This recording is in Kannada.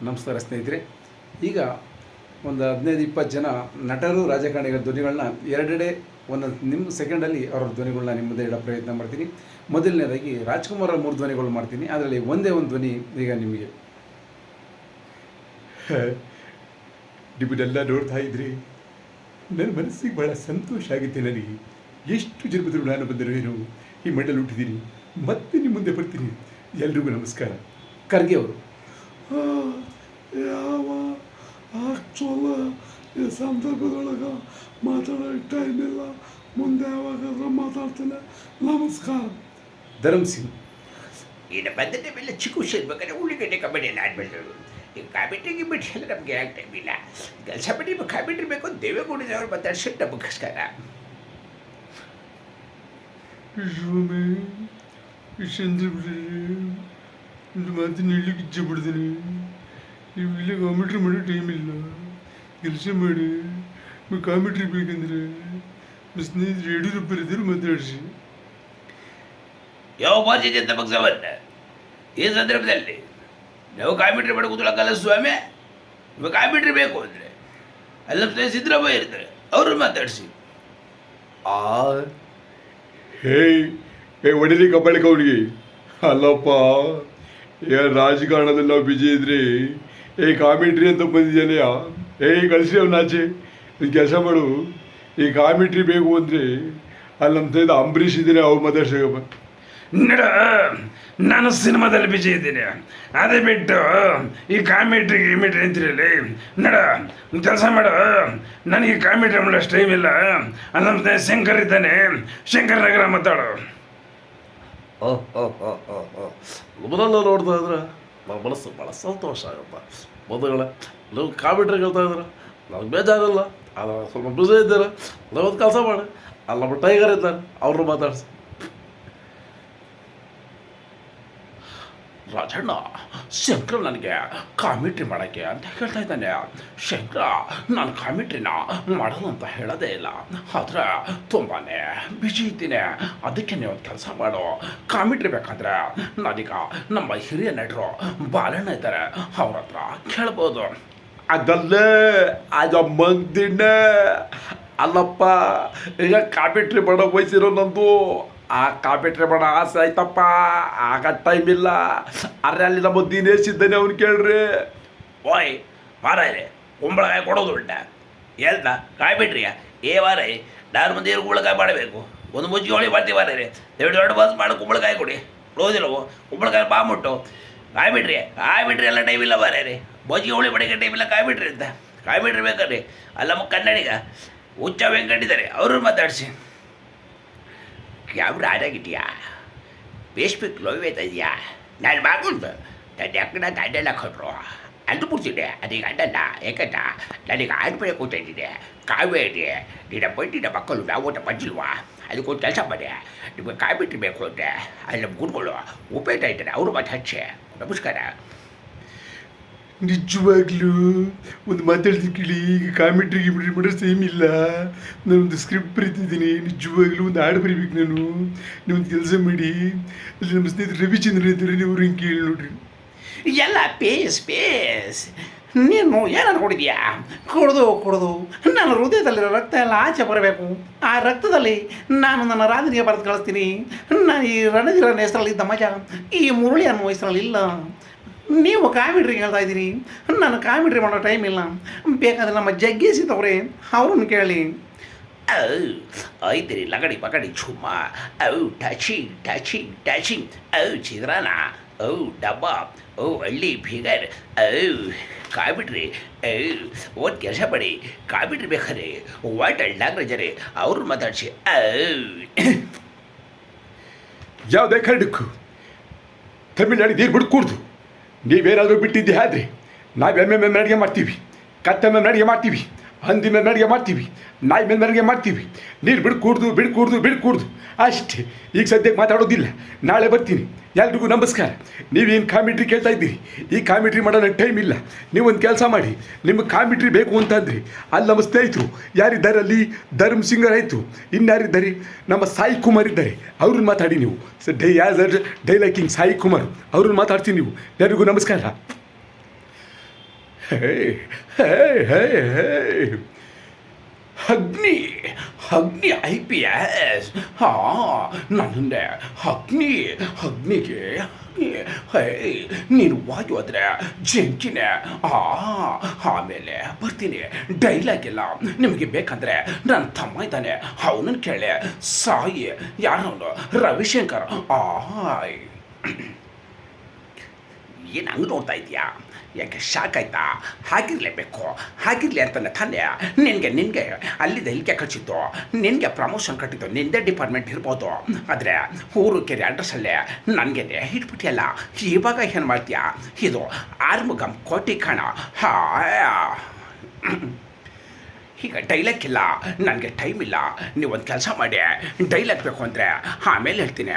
ನಮಸ್ಕಾರ ಸ್ನೇಹಿತರೆ. ಈಗ ಒಂದು 15-20 ಜನ ನಟರು ರಾಜಕಾರಣಿಗಳ ಧ್ವನಿಗಳನ್ನ ಎರಡೆಡೆ ನಿಮ್ಮ ಸೆಕೆಂಡಲ್ಲಿ ಅವರ ಧ್ವನಿಗಳನ್ನ ನಿಮ್ಮ ಮುಂದೆ ಇಡೋ ಪ್ರಯತ್ನ ಮಾಡ್ತೀನಿ. ಮೊದಲನೇದಾಗಿ ರಾಜ್ಕುಮಾರ್ ಅವ್ರ 3 ಧ್ವನಿಗಳು ಮಾಡ್ತೀನಿ. ಅದರಲ್ಲಿ ಒಂದೇ ಒಂದು ಧ್ವನಿ ಈಗ ನಿಮಗೆ. ನಿಮ್ಮನ್ನೆಲ್ಲ ನೋಡ್ತಾ ಇದ್ರಿ ನನ್ನ ಮನಸ್ಸಿಗೆ ಭಾಳ ಸಂತೋಷ ಆಗುತ್ತೆ. ನನಗೆ ಎಷ್ಟು ಜನ್ಮದ್ರು ನಾನು ಬಂದರೂ ಏನು ಈ ಮಂಡಲ ಹುಟ್ಟಿದ್ದೀನಿ, ಮತ್ತೆ ನಿಮ್ಮ ಮುಂದೆ ಬರ್ತೀನಿ. ಎಲ್ರಿಗೂ ನಮಸ್ಕಾರ. ಖರ್ಗೆ ಅವರು ಯಾವ ಆಕ್ಚುಲ ಈ ಸಂದರ್ಭದೊಳಗೆ ಮಾತಾಡೋ ಟೈಮ್ ಇಲ್ಲ, ಮುಂದೆ ಯಾವಾಗಾದ್ರೂ ಮಾತಾಡ್ತೇನೆ. ನಮಸ್ಕಾರ. ಧರ್ಮ್ ಸಿಂಗ್ ಇನ್ನು ಬಂದ ಮೇಲೆ ಚಿಕ್ಕ ಹುಷ ಇರ್ಬೇಕಾದ್ರೆ ಉಳ್ಳಿಗಡ್ಡೆ ಕಬಡ್ಡಿ ಎಲ್ಲ ಆಡ್ಬೇಕು. ಈಗ ಕಾಬಿಟ್ರಿಗೆ ಬಿಟ್ಟು ಎಲ್ಲ ನಮಗೆ ಯಾಕೆ ಟೈಮ್ ಇಲ್ಲ. ಕೆಲಸ ಬಿಟ್ಟು ಕಾಬಿಟ್ಟಿರ್ಬೇಕು. ದೇವೇಗೌಡದವ್ರು ಮಾತಾಡ್ಸಿಟ್ಟು ನಮಗೋಸ್ಕರ ಒಂದು ಮಾತಿನ ಹೇಳಲಿಕ್ಕೆ ಇಚ್ಛೆ ಪಡ್ತೀನಿ. ನೀವು ಇಲ್ಲೇ ಕಾಮೆಂಟ್ರಿ ಮಾಡೋ ಟೈಮ್ ಇಲ್ಲ, ಕೆಲಸ ಮಾಡಿ. ಕಾಮೆಂಟ್ರಿ ಬೇಕಂದ್ರೆ ಸ್ನೇಹಿತರು ಯಡಿಯೂರಪ್ಪರು ಇದ್ದರು ಮಾತಾಡಿಸಿ. ಯಾವ ಭಾರತೀಯ ಜನತಾ ಪಕ್ಷವನ್ನ ಈ ಸಂದರ್ಭದಲ್ಲಿ ನಾವು ಕಾಮೆಂಟ್ರಿ ಮಾಡಿ ಕೂತ್ಕೊಳ್ಳೋಕ್ಕಲ್ಲ ಸ್ವಾಮಿ. ಇವಾಗ ಕಾಮೆಂಟ್ರಿ ಬೇಕು ಅಂದರೆ ಅಲ್ಲ ಸಿದ್ದರಾಮಯ್ಯ ಇರ್ತಾರೆ, ಅವರು ಮಾತಾಡಿಸಿ. ಹೇ ಒಡಲಿ ಕಬಡ್ಡಿ ಅವನಿಗೆ ಅಲ್ಲಪ್ಪ. ರಾಜಕಾರಣದಲ್ಲಿ ನಾವು ಬಿಜಿ ಇದ್ರಿ ಕಾಮೆಂಟ್ರಿ ಅಂತ ಬಂದಿದ್ದಾನೆಯ. ಕಳಿಸಿ ಅವನಾಚೆ. ನೀನು ಕೆಲಸ ಮಾಡು. ಈ ಕಾಮೆಂಟ್ರಿ ಬೇಕು ಅಂದರೆ ಅಲ್ಲಿ ನಮ್ಮ ತಂದೆ ಅಂಬರೀಷ್ ಇದ್ದೀನಿ, ಅವ್ರು ಮಾತಾಡ್ಸಬೇಕಪ್ಪ. ನಡ ನಾನು ಸಿನಿಮಾದಲ್ಲಿ ಬಿಜಿ ಇದ್ದೀನಿ, ಅದೇ ಬಿಟ್ಟು ಈ ಕಾಮೆಂಟ್ರಿ ಅಂತಿರಲಿ. ನಡ ಕೆಲಸ ಮಾಡು. ನನಗೆ ಕಾಮೆಂಟ್ರಿ ಮಾಡೋ ಟೈಮ್ ಇಲ್ಲ. ಅಲ್ಲಿ ನಮ್ಮ ಶಂಕರ್ ಇದ್ದಾನೆ, ಶಂಕರ್ ನಗರ ಮಾತಾಡು. ಮೊದಲೆಲ್ಲ ನೋಡ್ತಾ ಇದ್ರೆ ನಮ್ಮ ಮನಸ್ಸು ಭಾಳ ಸಂತೋಷ ಆಗುತ್ತೆ. ಮೊದಲ ನೀವು ಕಾಮೆಂಟ್ರಿ ಕೇಳ್ತಾ ಇದ್ರೆ ನನಗೆ ಬೇಜಾರಿಲ್ಲ. ಅದು ಸ್ವಲ್ಪ ಬ್ಯುಸಿ ಇದ್ದಾರೆ, ನಾವೊಂದು ಕೆಲಸ ಮಾಡಿ. ಅಲ್ಲಿ ನಮ್ಮ ಟೈಗರ್ ಇದ್ದಾರೆ, ಅವ್ರನ್ನ ಮಾತಾಡ್ಸಿ. ರಾಜಣ್ಣ, ಶಂಕರ್ ನನಗೆ ಕಾಮೆಂಟ್ರಿ ಮಾಡೋಕ್ಕೆ ಅಂತ ಹೇಳ್ತಾ ಇದ್ದಾನೆ. ಶಂಕರ ನಾನು ಕಾಮೆಂಟ್ರಿನ ಮಾಡೋದು ಅಂತ ಹೇಳೋದೇ ಇಲ್ಲ, ಆದರೆ ತುಂಬಾ ಬಿಜಿ ಇದ್ದೀನಿ. ಅದಕ್ಕೆ ನೀವು ಒಂದು ಕೆಲಸ ಮಾಡು. ಕಾಮೆಂಟ್ರಿ ಬೇಕಾದ್ರೆ ನಾನೀಗ ನಮ್ಮ ಹಿರಿಯ ನಟರು ಬಾಲಣ್ಣ ಇದ್ದಾರೆ, ಅವ್ರ ಹತ್ರ ಕೇಳ್ಬೋದು. ಅದಲ್ಲೇ ಅದು ಮಂದಿನ ಅಲ್ಲಪ್ಪ. ಈಗ ಕಾಮೆಂಟ್ರಿ ಮಾಡೋ ವಯಸ್ಸಿರೋ ನಂದು. ಆ ಕಾಮೆಂಟ್ರಿ ಮಾಡೋ ಆಸೆ ಆಯ್ತಪ್ಪ, ಆಗ ಟೈಮ್ ಇಲ್ಲ. ಅರೆ ಅಲ್ಲಿ ನಮ್ಮ ದಿನೇಶ್ ಇದ್ದಾನೆ, ಅವ್ನು ಕೇಳ್ರಿ. ಓಯ್ ಮಾರಾಯ್ರೆ, ಕುಂಬಳಕಾಯಿ ಕೊಡೋದು ಉಂಟ ಹೇಳ್ತಾ ಕಾಯ್ಬಿಟ್ರಿಯ ವಾರೈ ನಾನು ಮುಂದೆ ಕುಂಬಳಕಾಯಿ ಮಾಡಬೇಕು. ಒಂದು ಮುಜ್ಜಿ ಹೋಳಿ ಮಾಡ್ತೀವಿ ಮಾರಾಯ್ರೆ. ದೊಡ್ಡ ಬಸ್ ಮಾಡಿ ಕುಂಬಳಕಾಯಿ ಕೊಡಿ. ಕ್ಲೋಸ್ ಇಲ್ಲವು ಕುಂಬಳಕಾಯಿ ಬಾಂಬಿಟ್ಟು ಕಾಯ್ಬಿಟ್ರಿ ಎಲ್ಲ ಟೈಮ್ ಇಲ್ಲ ಮಾರಾಯ್ರೆ. ಮಜ್ಜಿಗೆ ಹೋಳಿ ಬಡಿಗೆ ಟೈಮ್ ಇಲ್ಲ, ಕಾಯ್ಬಿಟ್ರಿ ಅಂತ. ಕಾಯ್ಬಿಟ್ರಿ ಬೇಕಾದ್ರೆ ಅಲ್ಲ ನಮ್ಮ ಕನ್ನಡಿಗ ಹುಚ್ಚ ವೆಂಕಟಿದ್ದಾರೆ, ಅವರು ಮಾತಾಡಿಸಿ. ಕ್ಯಾಮ್ರಾ ಆಡಾಗಿದೆಯಾ, ಫೇಸ್ಬುಕ್ ಲೈವ್ ಆಯ್ತಾ ಇದೆಯಾ? ನಾನು ಮಾಡ್ಕೊಂಡು ನನ್ನ ಅಕ್ಕನ ಗಂಡೆಲ್ಲ ಕೊಟ್ಟರು ಅಂದು ಬಿಡ್ತಿದ್ದೆ. ಅದೀಗ ಅಡ್ಡಲ್ಲ, ಯಾಕಂತ ನನಗೆ ಆಡ್ಬೇಳೆ ಕೂತಿದ್ದೆ. ಕಾವೇರಿ ನಿನ್ನ ಬಡ್ಡಿನ ಮಕ್ಕಳು ನಾವು ಮಜ್ಜಿಲ್ವಾ, ಅದಕ್ಕೊಂದು ಕೆಲಸ ಮಾಡಿ. ನಿಮಗೆ ಕಾಯ್ಬಿಟ್ಟು ಬೇಕು ಅಂದರೆ ಅಲ್ಲಿ ನಮ್ಮ ಗುರುಗಳು ಉಪೇಟ ಇದ್ದಾರೆ, ಅವರು ಮತ್ತೆ ಹಚ್ಚೆ. ನಮಸ್ಕಾರ. ನಿಜವಾಗ್ಲೂ ಒಂದು ಮಾತಾಡ್ತೀನಿ ಕೇಳಿ. ಈಗ ಕಾಮೆಂಟ್ರಿ ಮಾಡೋ ಸೇಮ್ ಇಲ್ಲ. ನಾನೊಂದು ಸ್ಕ್ರಿಪ್ಟ್ ಬರೀತಿದ್ದೀನಿ. ನಿಜವಾಗ್ಲೂ ಒಂದು ಹಾಡು ಬರೀಬೇಕು ನಾನು. ನೀವೊಂದು ಕೆಲಸ ಮಾಡಿ, ಅಲ್ಲಿ ನಮ್ಮ ಸ್ನೇಹಿತರು ರವಿಚಂದ್ರ ಇದ್ದಾರೆ, ನೀವು ಹಿಂಗೆ ಕೇಳಿ ನೋಡ್ರಿ. ಎಲ್ಲ ಪೇಸ್ ನೀನು ಏನು ಅನ್ಕೊಂಡಿದ್ಯಾ? ಕುಡ್ದು ನನ್ನ ಹೃದಯದಲ್ಲಿರೋ ರಕ್ತ ಎಲ್ಲ ಆಚೆ ಬರಬೇಕು. ಆ ರಕ್ತದಲ್ಲಿ ನಾನು ನನ್ನ ರಾಜನಿಗೆ ಬರೆದು ಕಳಿಸ್ತೀನಿ. ನಾನು ಈ ರಣಧೀರನ ಹೆಸರಲ್ಲಿ ಇದ್ದ ಮಜಾ ಈ ಮುರಳಿ ಅನ್ನೋ ಹೆಸರಲ್ಲಿ ಇಲ್ಲ. ನೀವು ಕಾಮಿಡ್ರಿ ಹೇಳ್ತಾ ಇದ್ದೀರಿ, ನಾನು ಕಾಮಿಡ್ರಿ ಮಾಡೋ ಟೈಮ್ ಇಲ್ಲ. ಬೇಕಾದ್ರೆ ನಮ್ಮ ಜಗ್ಗೇಸಿದವ್ರೆ ಅವ್ರನ್ನ ಕೇಳಿ. ಐತಿರಿ ಲಗಡಿ ಪಗಡಿ ಚುಮ್ಮ, ಟಚಿಂಗ್ ಚಿತ್ರಾನ, ಡಬ್ಬ, ಹಳ್ಳಿ ಫಿಗರ್, ಕಾಯ್ಬಿಟ್ರಿ. ಒಂದು ಕೆಲಸ ಪಡಿ, ಕಾಯ್ಬಿಟ್ರಿ ಬೇಕಾದ್ರೆ ವಾಟ್ ನಾಗರಾಜರೇ ಅವ್ರನ್ನ ಮಾತಾಡಿಸಿ. ಯಾವುದೇ ಕಾರಣಕ್ಕೂ ತಮಿಳ್ನಾಡಿಗೆ ನೀರು ಬಿಟ್ಟು ಕೂಡ್ದು. ನೀವೇನಾದರೂ ಬಿಟ್ಟಿದ್ದೆ ಆದರೆ ನಾವು ಎಮ್ಮೆ ಮೇಲೆ ಅಡುಗೆ ಮಾಡ್ತೀವಿ, ಕತ್ತೆ ಮೇಲೆ ಅಡುಗೆ ಮಾಡ್ತೀವಿ, ಹಂದಿ ಮೇಲೆ ಅಡುಗೆ ಮಾಡ್ತೀವಿ, ನಾಯಿ ಮೇಲೆ ಅಡುಗೆ ಮಾಡ್ತೀವಿ. ನೀರು ಬಿಡ್ಕೂಡ್ದು ಅಷ್ಟೇ. ಈಗ ಸದ್ಯಕ್ಕೆ ಮಾತಾಡೋದಿಲ್ಲ, ನಾಳೆ ಬರ್ತೀನಿ. ಎಲ್ರಿಗೂ ನಮಸ್ಕಾರ. ನೀವೇನು ಕಾಮೆಂಟ್ರಿ ಕೇಳ್ತಾ ಇದ್ದೀರಿ, ಈ ಕಾಮೆಂಟ್ರಿ ಮಾಡೋಣ ಟೈಮ್ ಇಲ್ಲ. ನೀವೊಂದು ಕೆಲಸ ಮಾಡಿ, ನಿಮಗೆ ಕಾಮೆಂಟ್ರಿ ಬೇಕು ಅಂತಂದರೆ ಅಲ್ಲಿ ನಮ್ಮ ಸ್ನೇಹಿತರು ಯಾರಿದ್ದಾರೆ, ಅಲ್ಲಿ ಧರ್ಮ್ ಸಿಂಗರ್ ಆಯಿತು, ಇನ್ಯಾರಿದ್ದಾರೆ, ನಮ್ಮ ಸಾಯಿ ಕುಮಾರ್ ಇದ್ದಾರೆ, ಅವ್ರನ್ನ ಮಾತಾಡಿ ನೀವು. ಡೈಲಾಕಿಂಗ್ ಸಾಯಿ ಕುಮಾರ್ ಅವ್ರನ್ನ ಮಾತಾಡ್ತೀನಿ ನೀವು. ಎಲ್ರಿಗೂ ನಮಸ್ಕಾರ. ಹೇ ಹೇ ಹೇ ಹೇ ಅಗ್ನಿ ಅಗ್ನಿ IPS ನನ್ನೇ ಅಗ್ನಿಗೆ ಹೇ ನೀನು ವಾಯು ಆದರೆ ಜಂಕಿನೇ ಆಮೇಲೆ ಬರ್ತೀನಿ. ಡೈಲಾಗ್ ಎಲ್ಲ ನಿಮಗೆ ಬೇಕಂದ್ರೆ ನನ್ನ ತಮ್ಮ ಇದ್ದಾನೆ, ಅವನನ್ನು ಕೇಳಿ. ಸಾಯಿ ಯಾರವನು? ರವಿಶಂಕರ್. ಏನು ಹಂಗೆ ನೋಡ್ತಾ ಇದೆಯಾ? ಯಾಕೆ ಶಾಕ್ ಆಯ್ತಾ? ಹಾಗಿರ್ಲಿ ಅಂತಾನೆ ತಾನೇ ನಿನಗೆ ಅಲ್ಲಿಂದ ಇಲ್ಲಿಗೆ ಕಳಿಸಿದ್ದು, ನಿನಗೆ ಪ್ರಮೋಷನ್ ಕಟ್ಟಿದ್ದು ನಿಂದೇ ಡಿಪಾರ್ಟ್ಮೆಂಟ್ ಇರ್ಬೋದು, ಆದರೆ ಊರು ಕೆರೆ ಅಡ್ರೆಸ್ಸಲ್ಲೇ ನನಗೆ ಇಟ್ಬಿಟ್ಟಿಯಲ್ಲ. ಇವಾಗ ಏನು ಮಾಡ್ತೀಯಾ? ಇದು ಆರ್ಮುಗಂ ಕೋಟಿ ಕಣ. ಈಗ ಡೈಲಾಗ್ ಇಲ್ಲ, ನನಗೆ ಟೈಮ್ ಇಲ್ಲ. ನೀವೊಂದು ಕೆಲಸ ಮಾಡಿ, ಡೈಲಾಗ್ ಬೇಕು ಅಂದರೆ ಆಮೇಲೆ ಹೇಳ್ತೀನಿ.